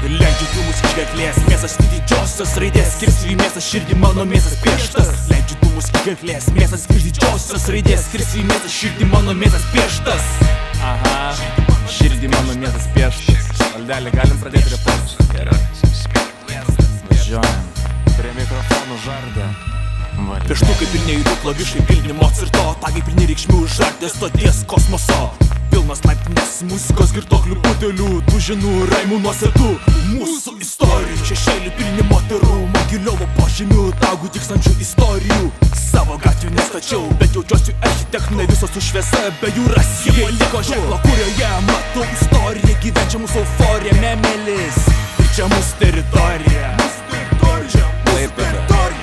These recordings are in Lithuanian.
Leidžiu dūmus iš gerklės, mėsas į didžiosios raidės, skirsiu į mėsą širdį, mano mėsas pieštas. Leidžiu dūmus iš gerklės, mėsas iš didžiosios raidės, skirsiu į mėsą širdį, mano mėsas pieštas. Aha, širdį mano mėsas pieštas. Valdelį, galim pradėti reportus. Gerai. Važiuojam. Prie mikrofonų žardė. Pieštukai pilni įdų klavišai, pilni Mocarto, tagai pilni reikšmių žardės stoties kosmoso. Pilnas laiptinės muzikos girtuoklių butelių, duženų raimų nuosetų. Mūsų istorijų šešėlių pilni moterų, Mogiliovo požemių, taugų tikstančių istorijų. Savo gatvių nestačiau, bet jaučiuosi architektinai visos su šviesa, be jų rasi. Jie liko ženklo, kurioje matau istoriją, gyvenčia mūsų euforija, memelis. Ir čia mūsų teritorija.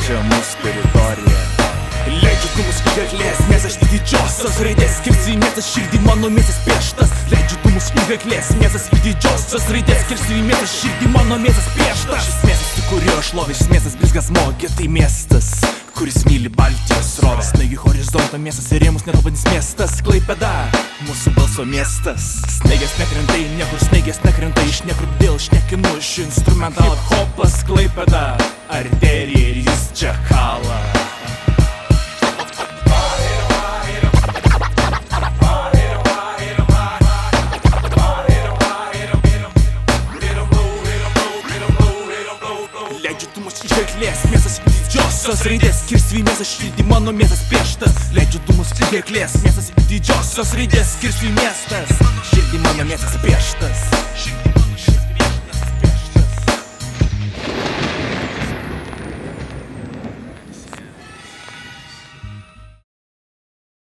Čia mūsų teritorija. Leidžiu dūmus iš gerklės, mėsas į didžiosios raidės, skirsiu į mėsą širdį, mano mėsas pieštas. Leidžiu dūmus iš gerklės, mėsas į didžiosios raidės, skirsiu į mėsą širdį, mano mėsas pieštas. Šis miestas, į kurio šlovė, šis miestas blizga smogė, tai miestas, kuris myli Baltijos srovę. Snaigi horizontą miestas ir rėmus nekalbantis miestas, Klaipėda, mūsų balso miestas. Snaigės nekrentai, niekur snaigės nekrentai, iš niekur dėl šnekinu iš instrumental hip-hopas, Klaipėda, arterija ir jis čia kala. Leidžiu dūmus iš gerklės, mėsas į didžiosios raidės, skirsiu į mėsą širdį, mano mėsas pieštas. Leidžiu dūmus iš gerklės, mėsas į didžiosios raidės, skirsiu į mėsas širdį, mano mėsas pieštas.